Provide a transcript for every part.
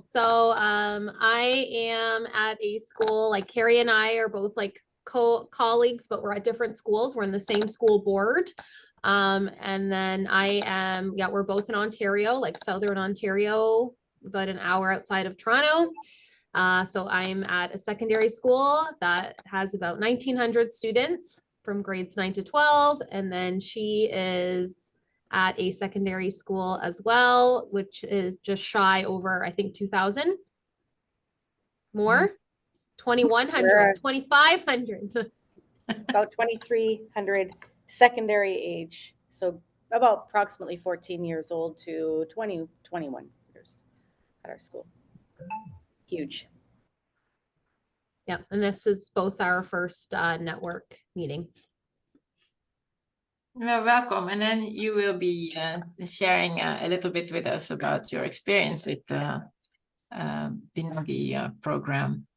So I am at a school, like Carrie and I are both like colleagues, but we're at different schools. We're in the same school board. And then we're both in Ontario, like Southern Ontario, about an hour outside of Toronto. So I'm at a secondary school that has about 1,900 students from grades 9 to 12. And then she is at a secondary school as well, which is just shy over, I think, 2,000 more, 2,100, 2,500. About 2,300 secondary age. So about approximately 14 years old to 20, 21 years at our school. Huge. Yeah, and this is both our first network meeting. Well, welcome. And then you will be sharing a little bit with us about your experience with the Binogi program.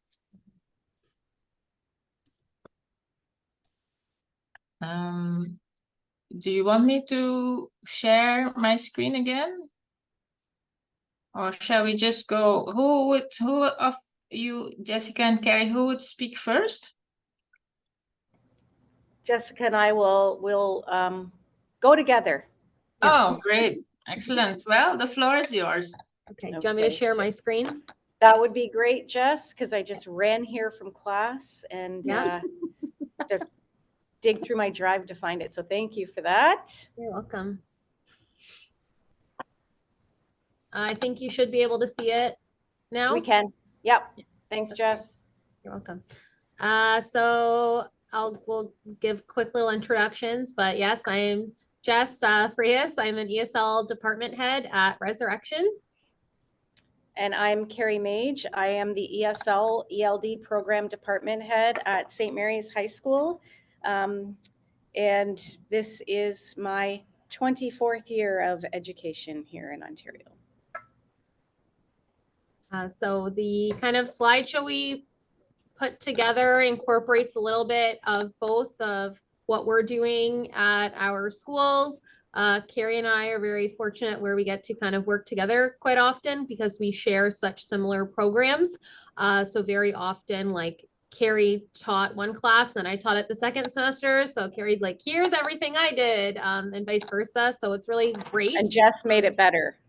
Do you want me to share my screen again? Or shall we just go? Who of you, Jessica and Carrie, who would speak first? Jessica and I will go together. Oh, great. Excellent. Well, the floor is yours. Okay. Do you want me to share my screen? That would be great, Jess, because I just ran here from class and to dig through my drive to find it. So thank you for that. You're welcome. I think you should be able to see it now. We can. Yep. Yes. Thanks, Jess. You're welcome. So we'll give quick little introductions, but yes, I am Jess Frias. I'm an ESL department head at Resurrection. And I'm Carrie Mage. I am the ESL ELD program department head at St. Mary's High School. And this is my 24th year of education here in Ontario. So the kind of slideshow we put together incorporates a little bit of both of what we're doing at our schools. Carrie and I are very fortunate where we get to kind of work together quite often because we share such similar programs. So very often, like Carrie taught one class, then I taught it the second semester. So Carrie's like, here's everything I did, and vice versa. So it's really great. And Jess made it better.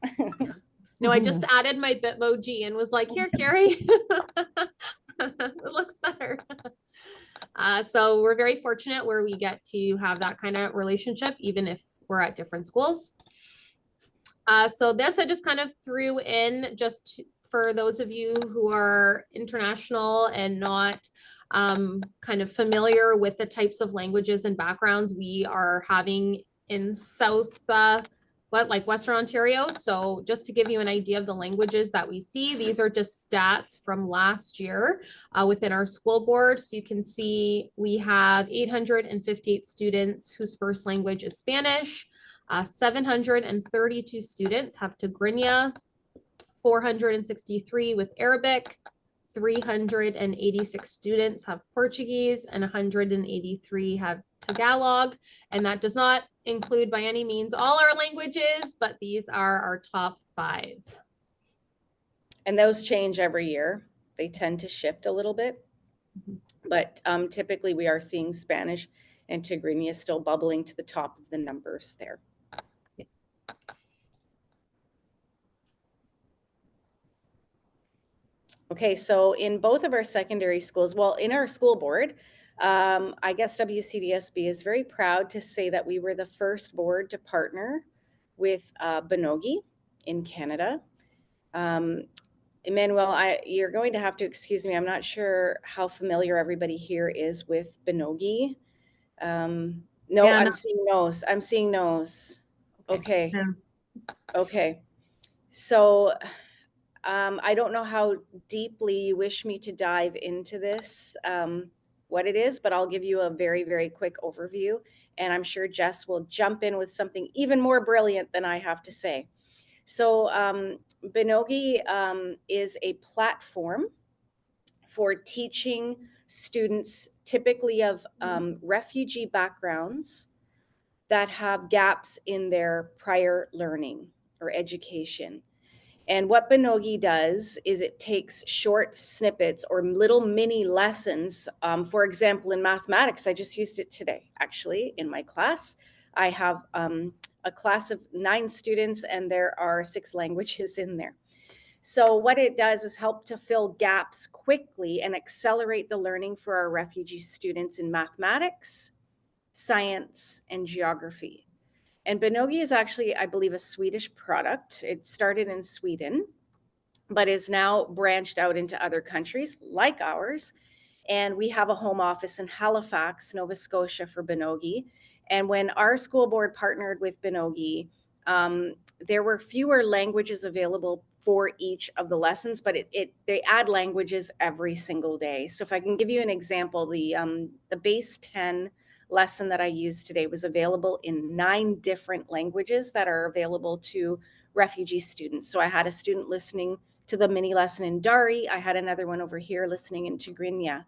No, I just added my Bitmoji and was like, here, Carrie. It looks better. So we're very fortunate where we get to have that kind of relationship, even if we're at different schools. So this I just kind of threw in just for those of you who are international and not kind of familiar with the types of languages and backgrounds we are having in Western Ontario. So just to give you an idea of the languages that we see, these are just stats from last year within our school board. So you can see we have 858 students whose first language is Spanish. 732 students have Tigrinya, 463 with Arabic, 386 students have Portuguese, and 183 have Tagalog. And that does not include by any means all our languages, but these are our top 5. And those change every year. They tend to shift a little bit. But typically we are seeing Spanish and Tigrinya still bubbling to the top of the numbers there. Okay, so in both of our secondary schools, well, in our school board, I guess WCDSB is very proud to say that we were the first board to partner with Binogi in Canada. Emmanuel, you're going to have to excuse me. I'm not sure how familiar everybody here is with Binogi. No, yeah, I'm seeing no's. I'm seeing no's. Okay. Yeah. Okay. So I don't know how deeply you wish me to dive into this, what it is, but I'll give you a very, very quick overview. And I'm sure Jess will jump in with something even more brilliant than I have to say. So Binogi is a platform for teaching students typically of refugee backgrounds that have gaps in their prior learning or education. And what Binogi does is it takes short snippets or little mini lessons. For example, in mathematics, I just used it today, actually, in my class. I have a class of 9 students, and there are 6 languages in there. So what it does is help to fill gaps quickly and accelerate the learning for our refugee students in mathematics, science, and geography. And Binogi is actually, I believe, a Swedish product. It started in Sweden, but is now branched out into other countries like ours. And we have a home office in Halifax, Nova Scotia for Binogi. And when our school board partnered with Binogi, there were fewer languages available for each of the lessons, but they add languages every single day. So if I can give you an example, the base 10 lesson that I used today was available in 9 different languages that are available to refugee students. So I had a student listening to the mini lesson in Dari. I had another one over here listening in Tigrinya.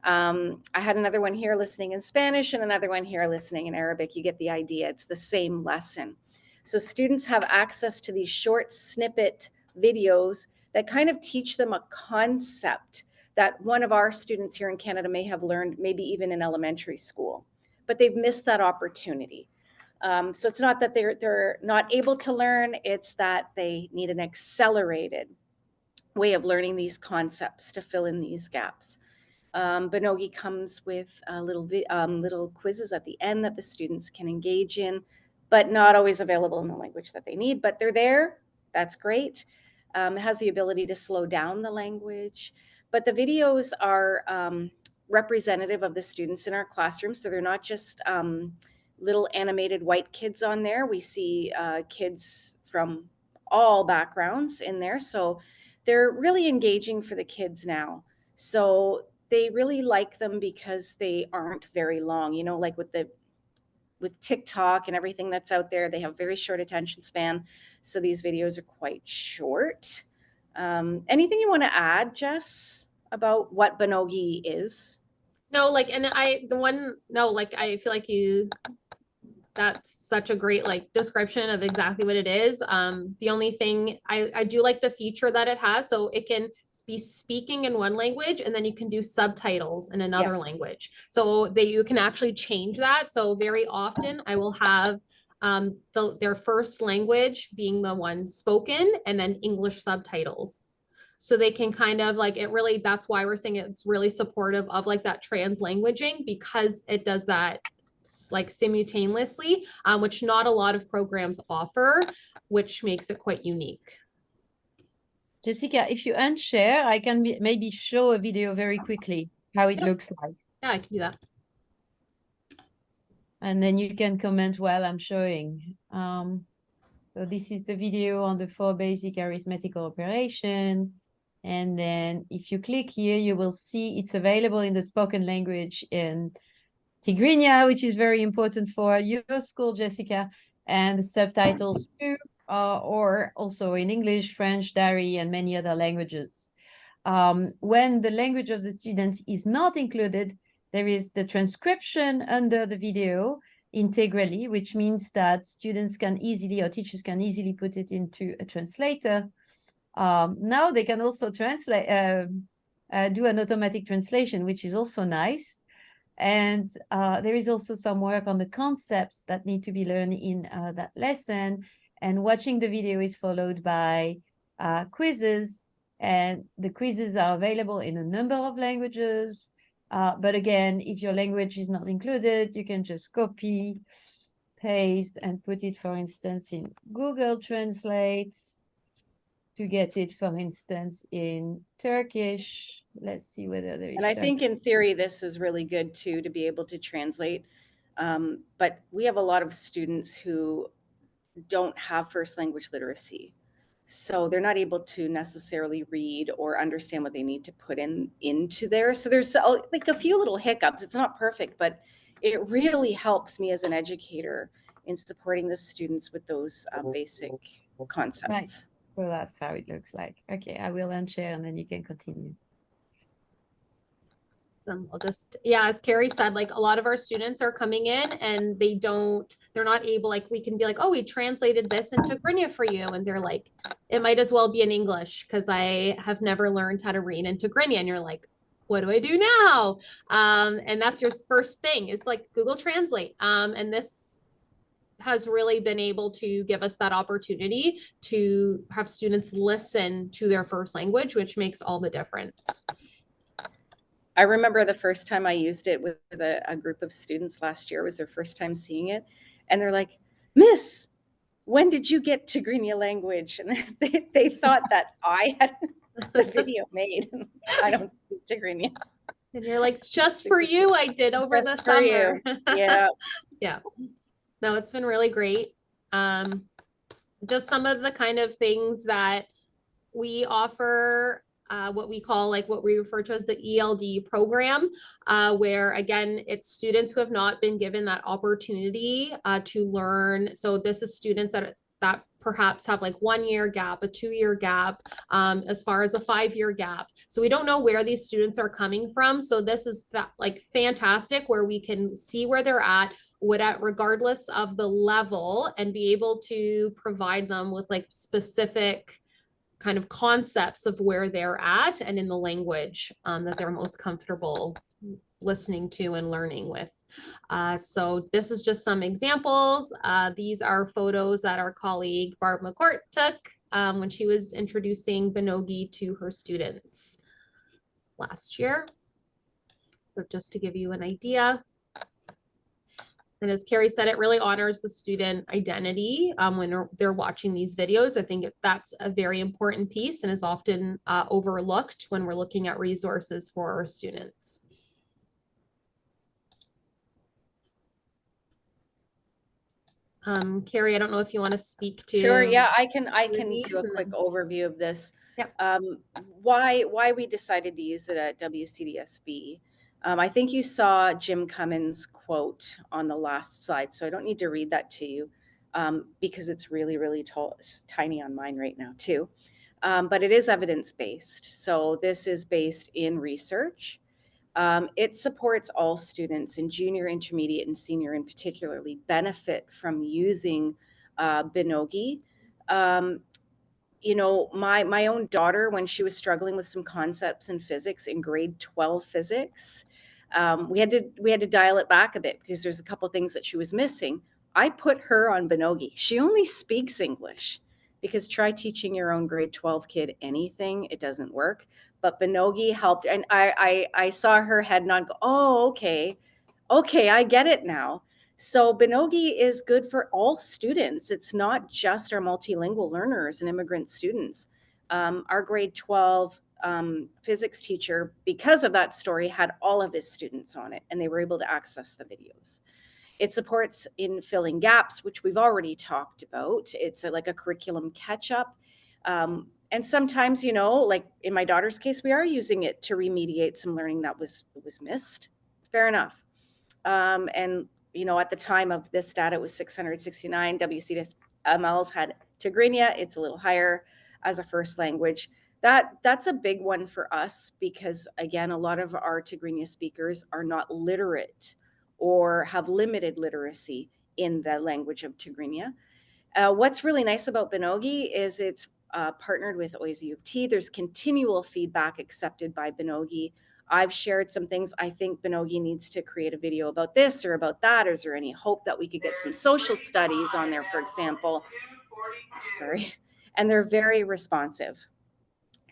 I had another one here listening in Spanish and another one here listening in Arabic. You get the idea. It's the same lesson. So students have access to these short snippet videos that kind of teach them a concept that one of our students here in Canada may have learned, maybe even in elementary school, but they've missed that opportunity. So it's not that they're not able to learn, it's that they need an accelerated way of learning these concepts to fill in these gaps. Binogi comes with little quizzes at the end that the students can engage in, but not always available in the language that they need, but they're there. That's great. It has the ability to slow down the language, but the videos are representative of the students in our classroom. So they're not just little animated white kids on there. We see kids from all backgrounds in there. So they're really engaging for the kids now. So they really like them because they aren't very long, you know, like with TikTok and everything that's out there, they have very short attention span. So these videos are quite short. Anything you want to add, Jess, about what Binogi is? No, like, and I feel like that's such a great like description of exactly what it is. The only thing I do like the feature that it has, so it can be speaking in one language and then you can do subtitles in another Yes. language. So that you can actually change that. So very often I will have their first language being the one spoken and then English subtitles. So they can kind of like it really, that's why we're saying it's really supportive of like that translanguaging because it does that like simultaneously, which not a lot of programs offer, which makes it quite unique. Jessica, if you unshare, I can maybe show a video very quickly how it looks like. Yeah, I can do that. And then you can comment while I'm showing. So this is the video on the 4 basic arithmetical operation. And then if you click here, you will see it's available in the spoken language in Tigrinya, which is very important for your school, Jessica, and the subtitles too, or also in English, French, Dari, and many other languages. When the language of the students is not included, there is the transcription under the video integrally, which means that students can easily, or teachers can easily put it into a translator. Now they can also translate, do an automatic translation, which is also nice. And there is also some work on the concepts that need to be learned in that lesson. And watching the video is followed by quizzes. And the quizzes are available in a number of languages. But again, if your language is not included, you can just copy, paste, and put it, for instance, in Google Translate to get it, for instance, in Turkish. Let's see whether there is. And I think in theory, this is really good too, to be able to translate. But we have a lot of students who don't have first language literacy. So they're not able to necessarily read or understand what they need to put into there. So there's like a few little hiccups. It's not perfect, but it really helps me as an educator in supporting the students with those basic concepts. Right. So that's how it looks like. Okay, I will unshare and then you can continue. I'll just, yeah, as Carrie said, like a lot of our students are coming in and they're not able, like we can be like, oh, we translated this into Tigrinya for you. And they're like, it might as well be in English because I have never learned how to read in Tigrinya. And you're like, what do I do now? And that's your first thing is like Google Translate. And this has really been able to give us that opportunity to have students listen to their first language, which makes all the difference. I remember the first time I used it with a group of students last year was their first time seeing it. And they're like, Miss, when did you get Tigrinya language? And they thought that I had the video made. I don't speak Tigrinya. And you're like, just for you, I did over the Just for summer. Yeah. Yeah. No, it's been really great. Just some of the kind of things that we offer, what we call like what we refer to as the ELD program, where again, it's students who have not been given that opportunity to learn. So this is students that perhaps have like 1 year gap, a 2 year gap, as far as a 5 year gap. So we don't know where these students are coming from. So this is like fantastic where we can see where they're at, regardless of the level, and be able to provide them with like specific kind of concepts of where they're at and in the language that they're most comfortable listening to and learning with. So this is just some examples. These are photos that our colleague Barb McCourt took when she was introducing Binogi to her students last year. So just to give you an idea. And as Carrie said, it really honors the student identity when they're watching these videos. I think that's a very important piece and is often overlooked when we're looking at resources for our students. Carrie, I don't know if you want to speak to. Sure, yeah, I can these do a and quick then- overview of this. Yep. Why we decided to use it at WCDSB. I think you saw Jim Cummins' quote on the last slide, so I don't need to read that to you because it's really, really tall, tiny on mine right now too. But it is evidence-based. So this is based in research. It supports all students in junior, intermediate, and senior in particularly benefit from using Binogi. You know, my own daughter, when she was struggling with some concepts in physics in grade 12 physics, we had to dial it back a bit because there's a couple things that she was missing. I put her on Binogi. She only speaks English because try teaching your own grade 12 kid anything, it doesn't work. But Binogi helped, and I saw her head nod, go, oh, okay, I get it now. So Binogi is good for all students. It's not just our multilingual learners and immigrant students. Our grade 12 physics teacher, because of that story, had all of his students on it, and they were able to access the videos. It supports in filling gaps, which we've already talked about. It's like a curriculum catch-up. And sometimes, you know, like in my daughter's case, we are using it to remediate some learning that was missed. Fair enough. And, you know, at the time of this data, it was 669. WCDSMLs had Tigrinya. It's a little higher as a first language. That's a big one for us because, again, a lot of our Tigrinya speakers are not literate or have limited literacy in the language of Tigrinya. What's really nice about Binogi is it's partnered with OISE U of T. There's continual feedback accepted by Binogi. I've shared some things. I think Binogi needs to create a video about this or about that. Or is there any hope that we could get some social studies on there, for example? Sorry. And they're very responsive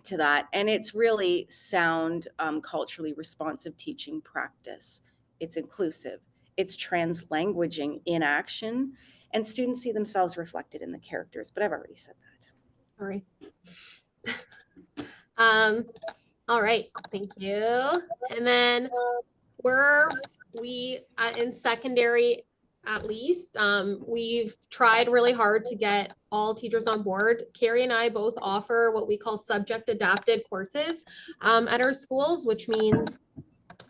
to that. And it's really sound, culturally responsive teaching practice. It's inclusive. It's translanguaging in action. And students see themselves reflected in the characters. But I've already said that. Sorry. All right, thank you. And then we in secondary, at least, we've tried really hard to get all teachers on board. Carrie and I both offer what we call subject adapted courses at our schools, which means,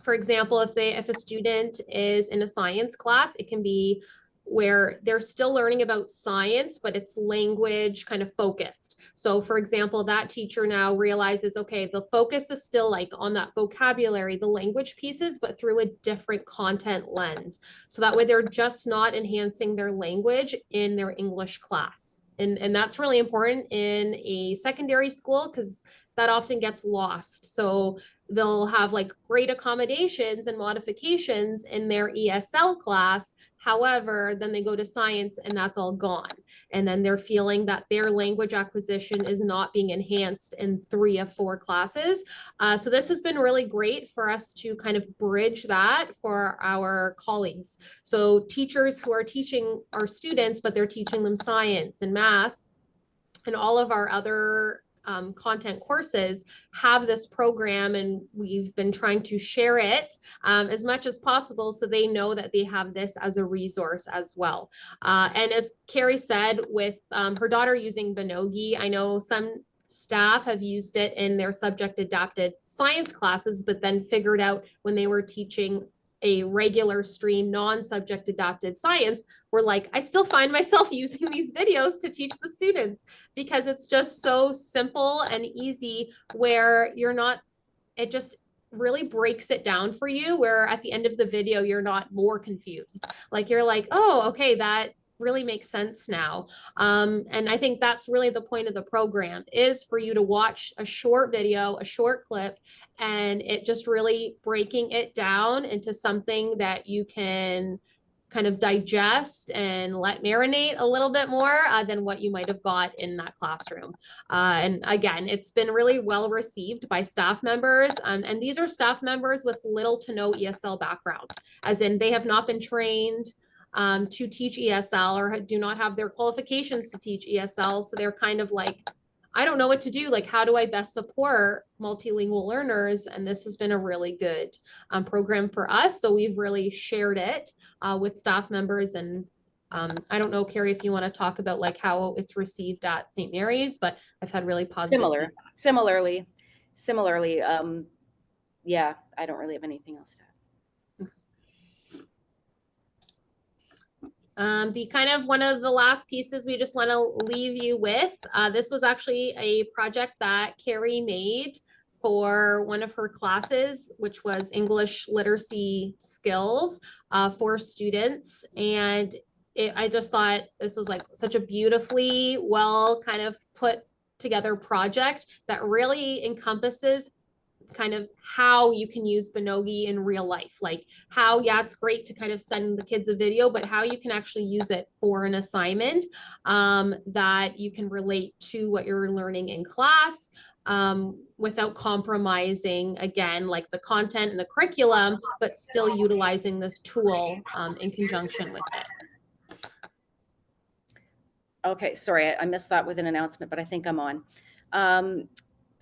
for example, if a student is in a science class, it can be where they're still learning about science, but it's language kind of focused. So for example, that teacher now realizes, okay, the focus is still like on that vocabulary, the language pieces, but through a different content lens. So that way they're just not enhancing their language in their English class. And that's really important in a secondary school because that often gets lost. So they'll have like great accommodations and modifications in their ESL class. However, then they go to science and that's all gone. And then they're feeling that their language acquisition is not being enhanced in 3 of 4 classes. So this has been really great for us to kind of bridge that for our colleagues. So teachers who are teaching our students, but they're teaching them science and math and all of our other content courses have this program, and we've been trying to share it as much as possible so they know that they have this as a resource as well. And as Carrie said, with her daughter using Binogi, I know some staff have used it in their subject adapted science classes, but then figured out when they were teaching a regular stream non-subject adapted science, we're like, I still find myself using these videos to teach the students because it's just so simple and easy where you're not, it just really breaks it down for you where at the end of the video, you're not more confused. Like you're like, oh, okay, that really makes sense now. And I think that's really the point of the program is for you to watch a short video, a short clip, and it just really breaking it down into something that you can kind of digest and let marinate a little bit more than what you might have got in that classroom. And again, it's been really well received by staff members. And these are staff members with little to no ESL background, as in they have not been trained to teach ESL or do not have their qualifications to teach ESL. So they're kind of like, I don't know what to do. Like, how do I best support multilingual learners? And this has been a really good program for us. So we've really shared it with staff members. And I don't know, Carrie, if you want to talk about like how it's received at St. Mary's, but I've had really positive feedback. Similarly. Yeah, I don't really have anything else to add. The kind of one of the last pieces we just want to leave you with, this was actually a project that Carrie made for one of her classes, which was English literacy skills for students. And I just thought this was like such a beautifully well kind of put together project that really encompasses kind of how you can use Binogi in real life. Like how, yeah, it's great to kind of send the kids a video, but how you can actually use it for an assignment that you can relate to what you're learning in class without compromising, again, like the content and the curriculum, but still utilizing this tool in conjunction with it. Okay, sorry, I missed that with an announcement, but I think I'm on.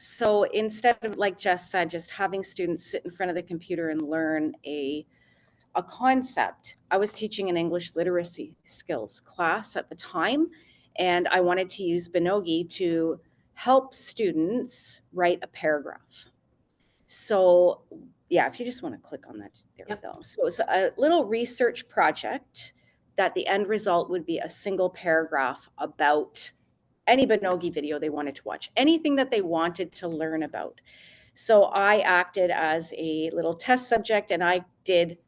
So instead of, like Jess said, just having students sit in front of the computer and learn a concept, I was teaching an English literacy skills class at the time, and I wanted to use Binogi to help students write a paragraph. So yeah, if you just want to click on that, there we go. So it's a little research project that the end result would be a single paragraph about any Binogi video they wanted to watch, anything that they wanted to learn about. So I acted as a little test subject and I did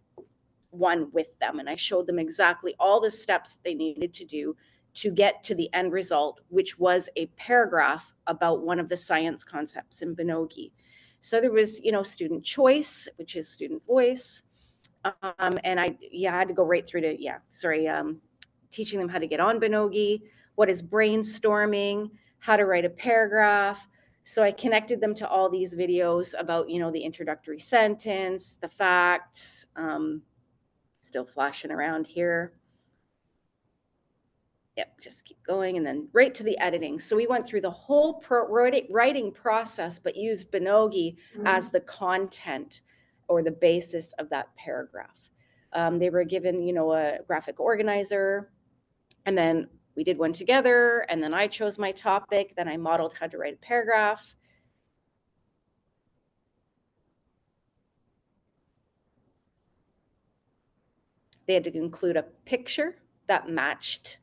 one with them and I showed them exactly all the steps they needed to do to get to the end result, which was a paragraph about one of the science concepts in Binogi. So there was, student choice, which is student voice. And I had to go right through to, teaching them how to get on Binogi, what is brainstorming, how to write a paragraph. So I connected them to all these videos about, the introductory sentence, the facts, still flashing around here. Yep, just keep going and then right to the editing. So we went through the whole writing process, but used Binogi as the content or the basis of that paragraph. They were given, a graphic organizer, and then we did one together, and then I chose my topic, then I modeled how to write a paragraph. They had to include a picture that matched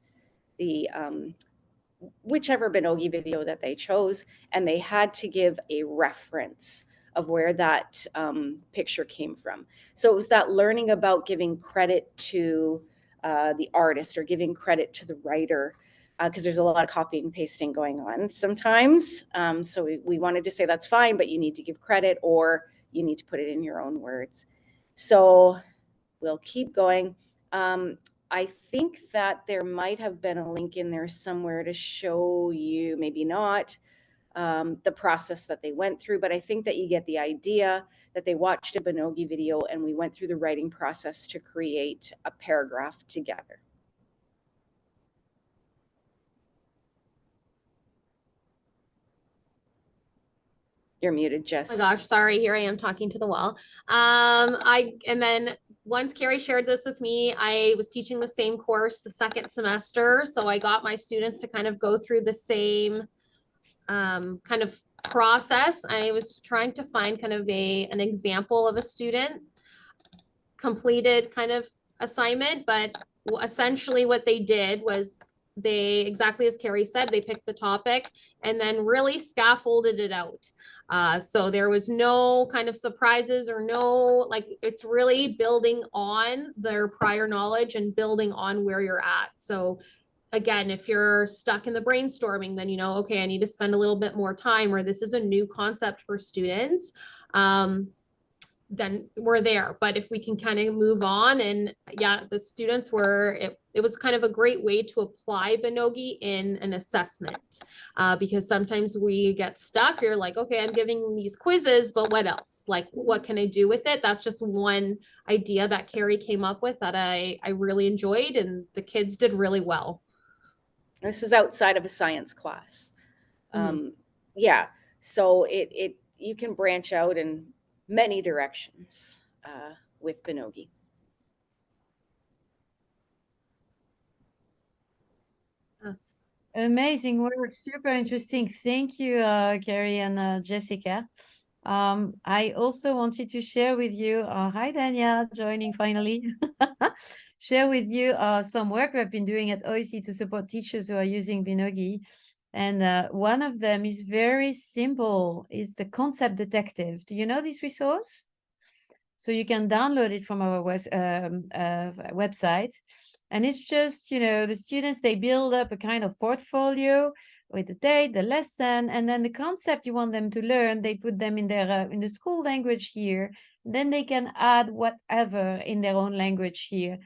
the whichever Binogi video that they chose, and they had to give a reference of where that picture came from. So it was that learning about giving credit to the artist or giving credit to the writer, because there's a lot of copying and pasting going on sometimes. So we wanted to say that's fine, but you need to give credit or you need to put it in your own words. So we'll keep going. I think that there might have been a link in there somewhere to show you, maybe not, the process that they went through, but I think that you get the idea that they watched a Binogi video and we went through the writing process to create a paragraph together. You're muted, Jess. Oh my gosh, sorry, here I am talking to the wall. And then once Carrie shared this with me, I was teaching the same course the second semester. So I got my students to kind of go through the same kind of process. I was trying to find kind of an example of a student completed kind of assignment, but essentially what they did was they, exactly as Carrie said, they picked the topic and then really scaffolded it out. So there was no kind of surprises or no, like, it's really building on their prior knowledge and building on where you're at. So again, if you're stuck in the brainstorming, then you know, okay, I need to spend a little bit more time, or this is a new concept for students. Then we're there. But if we can kind of move on, and yeah, the students were, it was kind of a great way to apply Binogi in an assessment, because sometimes we get stuck. You're like, okay, I'm giving these quizzes, but what else? Like, what can I do with it? That's just one idea that Carrie came up with that I really enjoyed, and the kids did really well. This is outside of a science class. Yeah, so it you can branch out in many directions with Binogi. Amazing work, super interesting. Thank you, Carrie and Jessica. I also wanted to share with you, hi Dania, joining finally, share with you some work we've been doing at OEC to support teachers who are using Binogi. And one of them is very simple, is the Concept Detective. Do you know this resource? So you can download it from our website. And it's just, you know, the students, they build up a kind of portfolio with the date, the lesson, and then the concept you want them to learn, they put them in their in the school language here. Then they can add whatever in their own language here.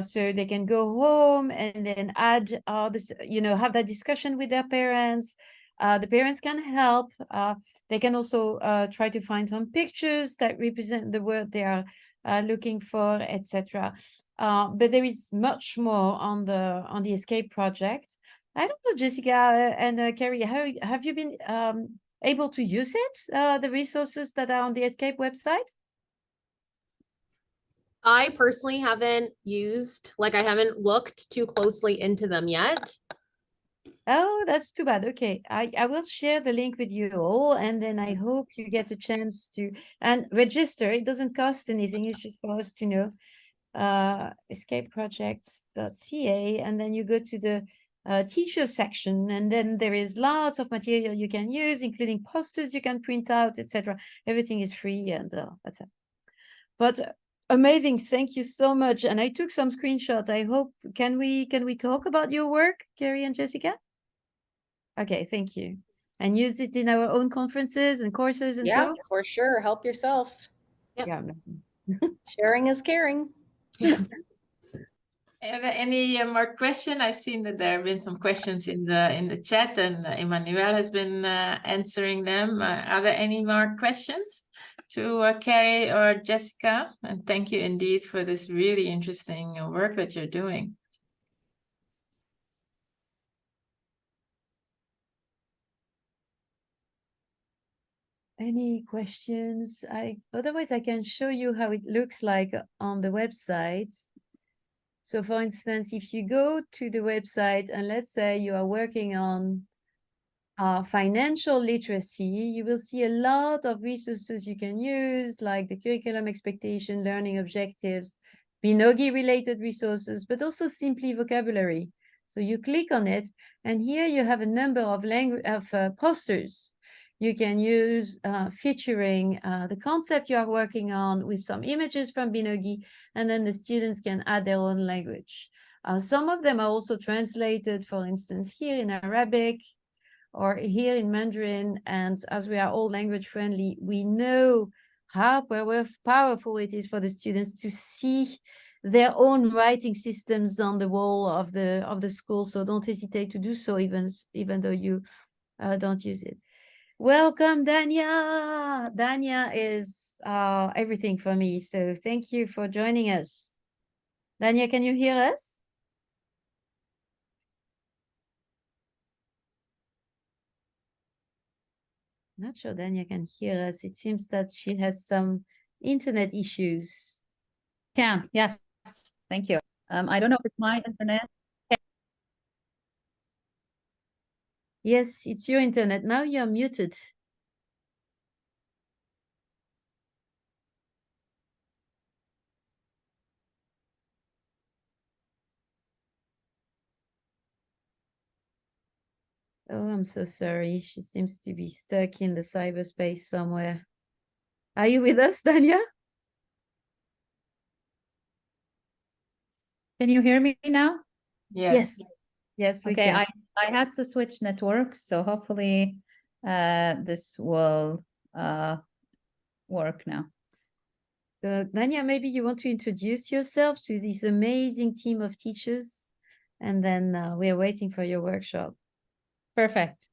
So they can go home and then add this, you know, have that discussion with their parents. The parents can help. They can also try to find some pictures that represent the word they are looking for, etc. But there is much more on the Escape project. I don't know, Jessica and Carrie, how have you been able to use it, the resources that are on the Escape website? I personally haven't used, like, I haven't looked too closely into them yet. Oh, that's too bad. Okay, I will share the link with you all, and then I hope you get a chance to and register. It doesn't cost anything. It's just for us to know. Escapeprojects.ca, and then you go to the teacher section, and then there is lots of material you can use, including posters you can print out, etc. Everything is free, and that's it. But amazing, thank you so much. And I took some screenshots. I hope can we talk about your work, Carrie and Jessica? Okay, thank you. And use it in our own conferences and courses and Yeah, so? for sure. Help yourself. Yep. Yeah, amazing. Sharing is caring. Are there any more questions? I've seen that there have been some questions in the chat, and Emmanuel has been answering them. Are there any more questions to Carrie or Jessica? And thank you indeed for this really interesting work that you're doing. Any questions? Otherwise I can show you how it looks like on the website. So for instance, if you go to the website and let's say you are working on financial literacy, you will see a lot of resources you can use, like the curriculum expectation, learning objectives, Binogi related resources, but also simply vocabulary. So you click on it, and here you have a number of posters you can use featuring the concept you are working on with some images from Binogi, and then the students can add their own language. Some of them are also translated, for instance, here in Arabic or here in Mandarin. And as we are all language friendly, we know how powerful it is for the students to see their own writing systems on the wall of the school. So don't hesitate to do so, even though you don't use it. Welcome, Dania. Dania is everything for me. So thank you for joining us. Dania, can you hear us? Not sure Dania can hear us. It seems that she has some internet issues. Can, yes, thank you. I don't know if it's my internet. Yes, it's your internet. Now you're muted. Oh, I'm so sorry. She seems to be stuck in the cyberspace somewhere. Are you with us, Dania? Can you hear me now? Yes. Yes, we Okay, can. I had to switch networks, so hopefully this will work now. So, Dania, maybe you want to introduce yourself to this amazing team of teachers, and then we are waiting for your workshop. Perfect.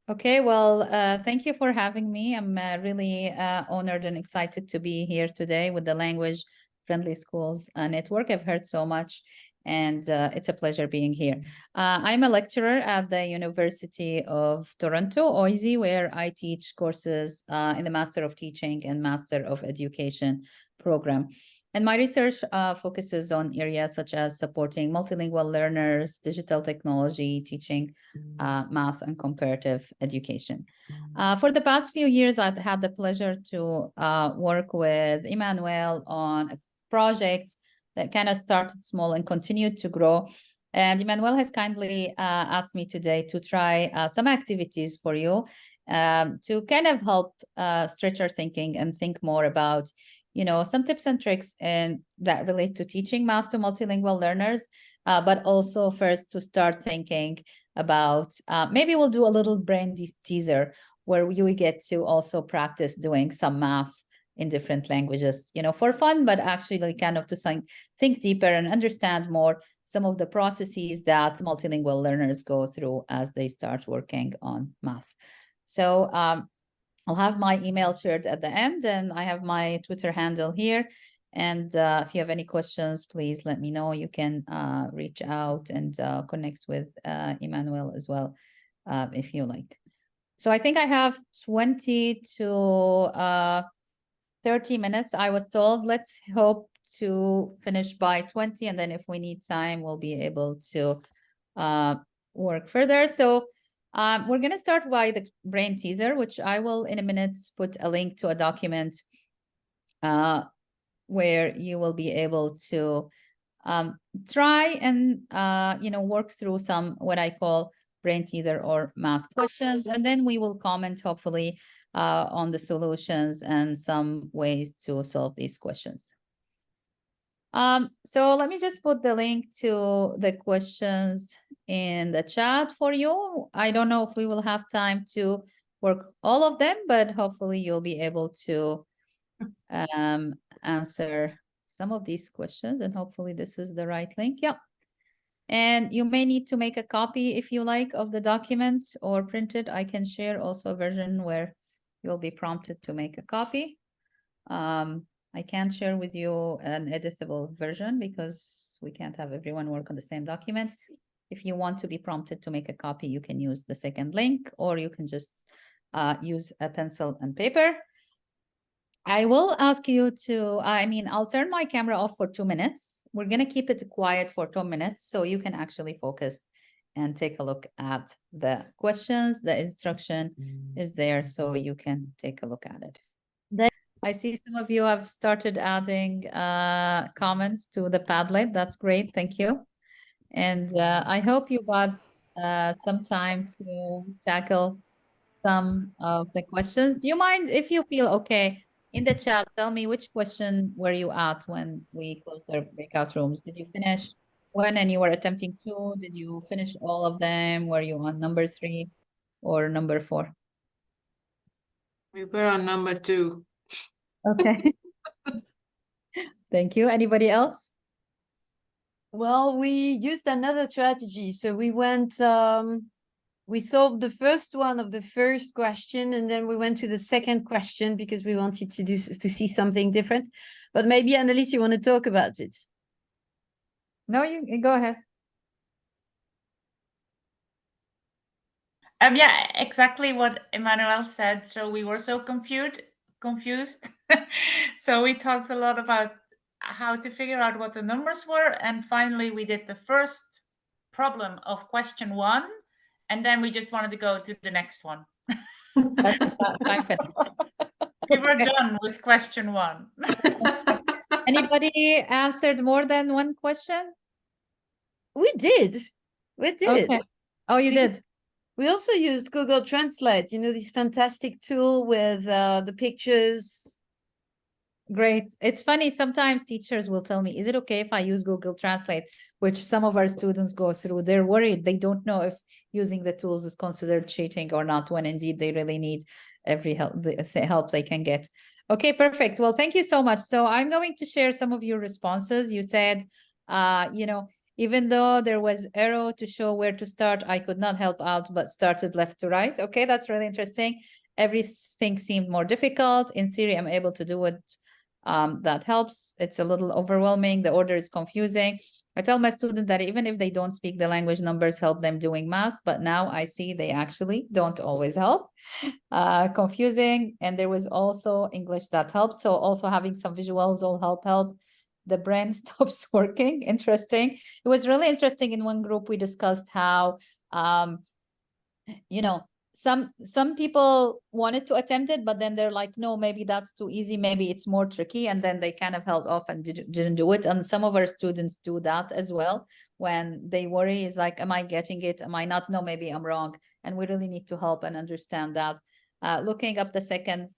Okay, well, thank you for having me. I'm really honored and excited to be here today with the Language Friendly Schools Network. I've heard so much, and it's a pleasure being here. I'm a lecturer at the University of Toronto, OISE, where I teach courses in the Master of Teaching and Master of Education program. And my research focuses on areas such as supporting multilingual learners, digital technology, teaching math and comparative education. For the past few years, I've had the pleasure to work with Emmanuel on a project that kind of started small and continued to grow. And Emmanuel has kindly asked me today to try some activities for you to kind of help stretch our thinking and think more about, you know, some tips and tricks that relate to teaching math to multilingual learners, but also first to start thinking about maybe we'll do a little brain teaser where you get to also practice doing some math in different languages, you know, for fun, but actually kind of to think deeper and understand more some of the processes that multilingual learners go through as they start working on math. So I'll have my email shared at the end, and I have my Twitter handle here. And if you have any questions, please let me know. You can reach out and connect with Emmanuel as well, if you like. So I think I have 20 to 30 minutes, I was told. Let's hope to finish by 20, and then if we need time, we'll be able to work further. So we're going to start by the brain teaser, which I will in a minute put a link to a document where you will be able to try and you know, work through some what I call brain teaser or math questions, and then we will comment hopefully on the solutions and some ways to solve these questions. So let me just put the link to the questions in the chat for you. I don't know if we will have time to work all of them, but hopefully you'll be able to answer some of these questions, and hopefully this is the right link. Yep. And you may need to make a copy if you like of the document or print it. I can share also a version where you'll be prompted to make a copy. I can't share with you an editable version because we can't have everyone work on the same document. If you want to be prompted to make a copy, you can use the second link, or you can just use a pencil and paper. I will ask you to, I'll turn my camera off for 2 minutes. We're going to keep it quiet for 2 minutes so you can actually focus and take a look at the questions. The instruction is there so you can take a look at it. I see some of you have started adding comments to the Padlet. That's great. Thank you. And I hope you got some time to tackle some of the questions. Do you mind if you feel okay in the chat? Tell me which question were you at when we closed our breakout rooms? Did you finish one and you were attempting two? Did you finish all of them? Were you on number 3 or number 4? We were on number 2. Okay. Thank you. Anybody else? Well, we used another strategy. So we went, we solved the first one of the first question, and then we went to the second question because we wanted to see something different. But maybe Annelies, you want to talk about it? No, you go ahead. Yeah, exactly what Emmanuel said. So we were so confused. So we talked a lot about how to figure out what the numbers were. And finally, we did the first problem of question 1. And then we just wanted to go to the next one. We were done with question 1. Anybody answered more than one question? We did. Okay. Oh, you did? We also used Google Translate, you know, this fantastic tool with the pictures. Great. It's funny, sometimes teachers will tell me, is it okay if I use Google Translate, which some of our students go through? They're worried. They don't know if using the tools is considered cheating or not, when indeed they really need every help, the help they can get. Okay, perfect. Well, thank you so much. So I'm going to share some of your responses. You said, you know, even though there was arrow to show where to start, I could not help out, but started left to right. Okay, that's really interesting. Everything seemed more difficult. In theory, I'm able to do it. That helps. It's a little overwhelming. The order is confusing. I tell my students that even if they don't speak the language, numbers help them doing math, but now I see they actually don't always help. Confusing. And there was also English that helped. So also having some visuals all help. The brain stops working. Interesting. It was really interesting. In one group, we discussed how, you know, some people wanted to attempt it, but then they're like, no, maybe that's too easy. Maybe it's more tricky. And then they kind of held off and didn't do it. And some of our students do that as well. When they worry, is like, am I getting it? Am I not? No, maybe I'm wrong. And we really need to help and understand that. Looking up the second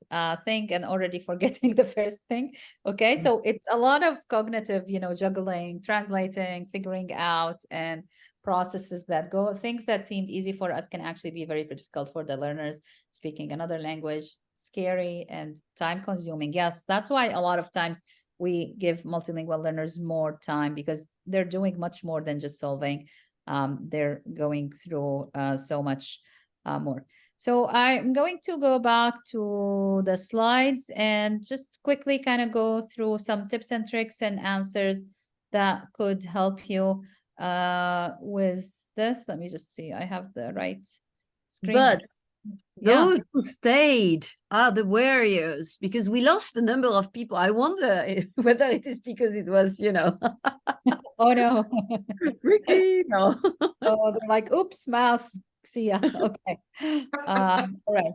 thing and already forgetting the first thing. Okay, so it's a lot of cognitive, you know, juggling, translating, figuring out, and processes that go. Things that seemed easy for us can actually be very difficult for the learners. Speaking another language, scary and time consuming. Yes, that's why a lot of times we give multilingual learners more time, because they're doing much more than just solving. They're going through so much more. So I'm going to go back to the slides and just quickly kind of go through some tips and tricks and answers that could help you with this. Let me just see, I have the right screen. But yeah, those who stayed are the warriors, because we lost the number of people. I wonder whether it is because it was, you know, oh no. tricky. No. Oh, they're like, oops, math. See ya. Okay. All right.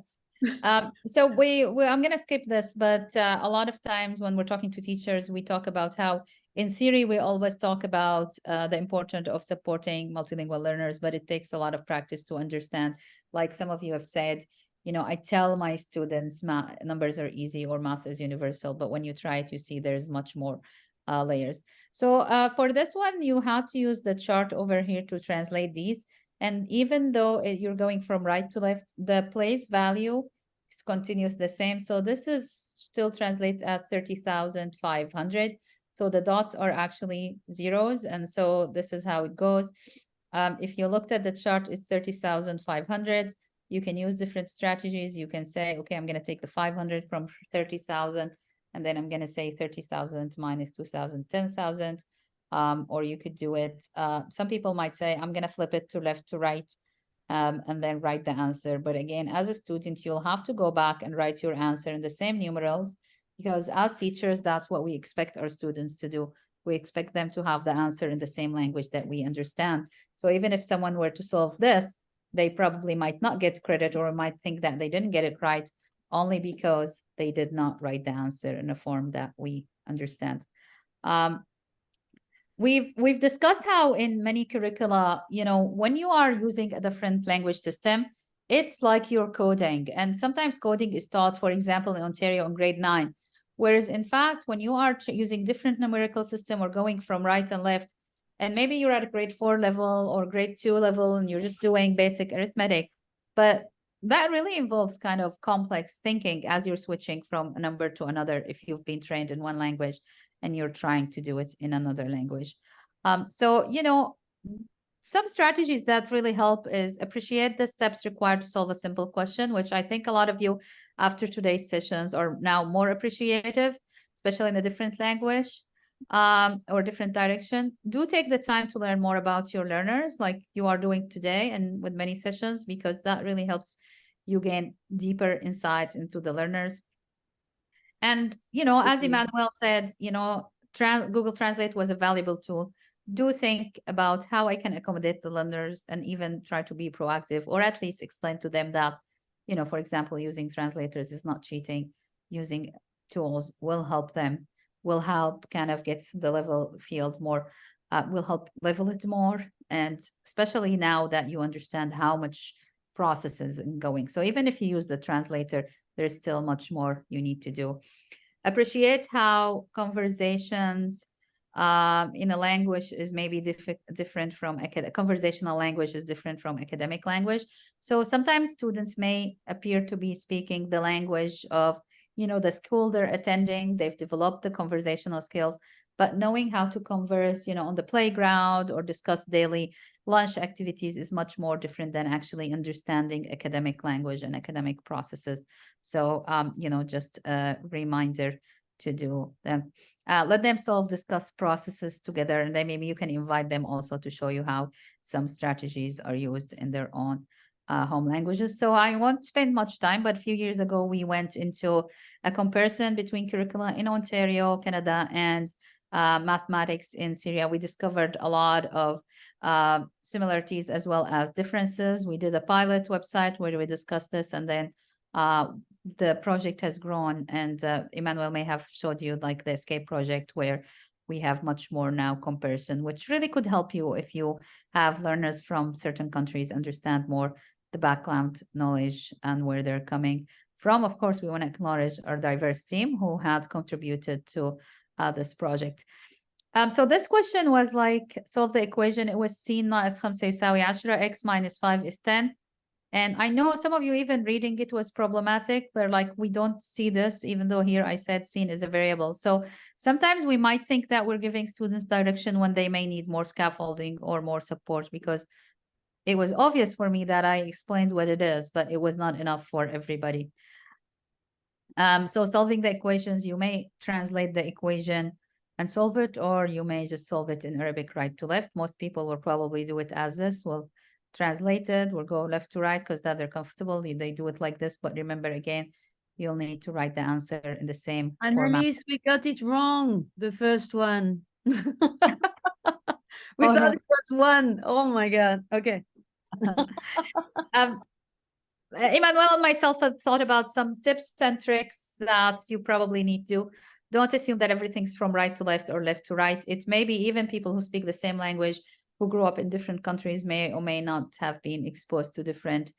So I'm going to skip this, but a lot of times when we're talking to teachers, we talk about how, in theory, we always talk about the importance of supporting multilingual learners, but it takes a lot of practice to understand. Like some of you have said, you know, I tell my students numbers are easy or math is universal, but when you try it, you see there's much more layers. So for this one, you had to use the chart over here to translate these. And even though you're going from right to left, the place value continues the same. So this is still translates as 30,500. So the dots are actually zeros. And so this is how it goes. If you looked at the chart, it's 30,500. You can use different strategies. You can say, okay, I'm going to take the 500 from 30,000, and then I'm going to say 30,000 minus 2,000, 10,000. Or you could do it. Some people might say, I'm going to flip it to left to right, and then write the answer. But again, as a student, you'll have to go back and write your answer in the same numerals, because as teachers, that's what we expect our students to do. We expect them to have the answer in the same language that we understand. So even if someone were to solve this, they probably might not get credit or might think that they didn't get it right. only because they did not write the answer in a form that we understand. We've discussed how in many curricula, when you are using a different language system, it's like you're coding, and sometimes coding is taught, for example, in Ontario in grade 9. Whereas in fact, when you are using different numerical system or going from right and left, and maybe you're at a grade 4 level or grade 2 level and you're just doing basic arithmetic, but that really involves kind of complex thinking as you're switching from a number to another if you've been trained in one language and you're trying to do it in another language. So, some strategies that really help is appreciate the steps required to solve a simple question, which I think a lot of you after today's sessions are now more appreciative, especially in a different language or different direction. Do take the time to learn more about your learners like you are doing today and with many sessions, because that really helps you gain deeper insights into the learners. And, as Emmanuel said, Google Translate was a valuable tool. Do think about how I can accommodate the learners and even try to be proactive, or at least explain to them that, for example, using translators is not cheating. Using tools will help them, will help kind of get the level field more, will help level it more. And especially now that you understand how much processes going. So even if you use the translator, there's still much more you need to do. Appreciate how conversations in a language is maybe different from conversational language is different from academic language. So sometimes students may appear to be speaking the language of, the school they're attending. They've developed the conversational skills, but knowing how to converse, on the playground or discuss daily lunch activities is much more different than actually understanding academic language and academic processes. So, just a reminder to do that. Let them discuss processes together, and then maybe you can invite them also to show you how some strategies are used in their own home languages. So I won't spend much time, but a few years ago, we went into a comparison between curricula in Ontario, Canada, and mathematics in Syria. We discovered a lot of similarities as well as differences. We did a pilot website where we discussed this, and then the project has grown, and Emmanuel may have showed you like the Escape project, where we have much more now comparison, which really could help you if you have learners from certain countries understand more the background knowledge and where they're coming from. Of course, we want to acknowledge our diverse team who had contributed to this project. So this question was like, solve the equation. It was C ناقص 5 يساوي 10, X minus 5 is 10. And I know some of you even reading it was problematic. They're like, we don't see this, even though here I said seen is a variable. So sometimes we might think that we're giving students direction when they may need more scaffolding or more support, because it was obvious for me that I explained what it is, but it was not enough for everybody. So solving the equations, you may translate the equation and solve it, or you may just solve it in Arabic right to left. Most people will probably do it as this. We'll translate it, we'll go left to right because that they're comfortable. They do it like this, but remember again, you'll need to write the answer in the same format. Annalise, we got it wrong, the first one. We thought it was 1. Oh my God. Okay. Emmanuel and myself have thought about some tips and tricks that you probably need to. Don't assume that everything's from right to left or left to right. It may be even people who speak the same language, who grew up in different countries, may or may not have been exposed to different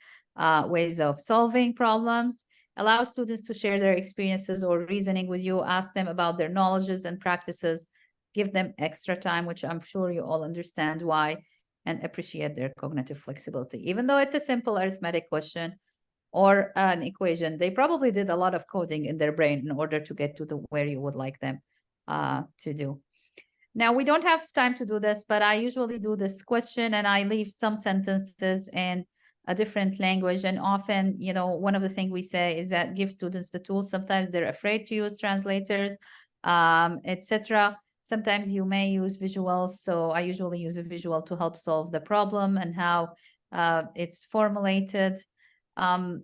ways of solving problems. Allow students to share their experiences or reasoning with you. Ask them about their knowledges and practices. Give them extra time, which I'm sure you all understand why, and appreciate their cognitive flexibility. Even though it's a simple arithmetic question or an equation, they probably did a lot of coding in their brain in order to get to where you would like them to do. Now, we don't have time to do this, but I usually do this question and I leave some sentences in a different language. And often, one of the things we say is that give students the tools. Sometimes they're afraid to use translators, etc. Sometimes you may use visuals. So I usually use a visual to help solve the problem and how it's formulated. The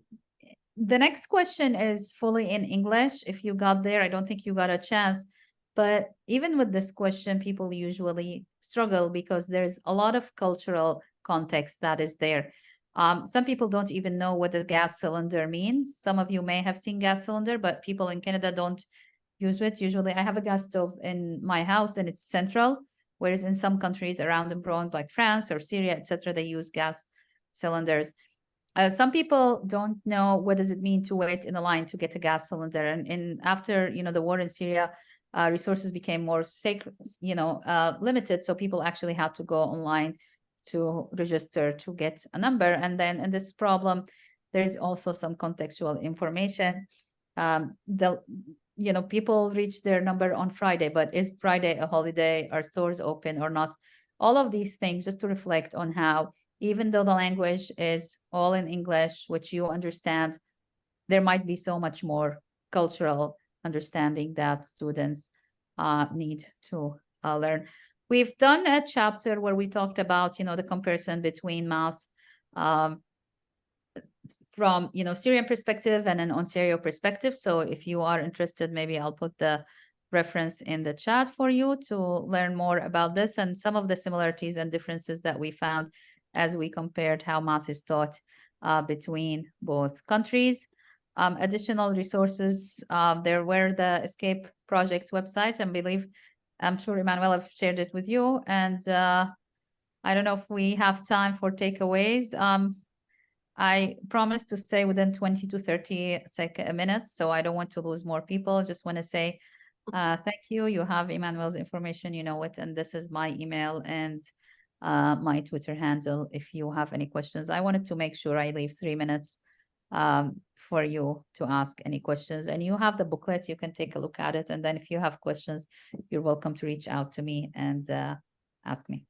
next question is fully in English. If you got there, I don't think you got a chance. But even with this question, people usually struggle because there's a lot of cultural context that is there. Some people don't even know what a gas cylinder means. Some of you may have seen gas cylinder, but people in Canada don't use it. Usually I have a gas stove in my house and it's central, whereas in some countries around abroad, like France or Syria, etc., they use gas cylinders. Some people don't know what does it mean to wait in a line to get a gas cylinder. And after, the war in Syria, resources became more sacred, limited. So people actually had to go online to register to get a number. And then in this problem, there's also some contextual information. People reach their number on Friday, but is Friday a holiday? Are stores open or not? All of these things just to reflect on how, even though the language is all in English, which you understand, there might be so much more cultural understanding that students need to learn. We've done a chapter where we talked about, the comparison between math from, Syrian perspective and an Ontario perspective. So if you are interested, maybe I'll put the reference in the chat for you to learn more about this and some of the similarities and differences that we found as we compared how math is taught between both countries. Additional resources, there were the Escape Project's website, and I'm sure Emmanuel have shared it with you. And I don't know if we have time for takeaways. I promised to stay within 20 to 30 minutes, so I don't want to lose more people. Just want to say thank you. You have Emmanuel's information, you know it, and this is my email and my Twitter handle if you have any questions. I wanted to make sure I leave 3 minutes for you to ask any questions. And you have the booklet, you can take a look at it. And then if you have questions, you're welcome to reach out to me and ask me.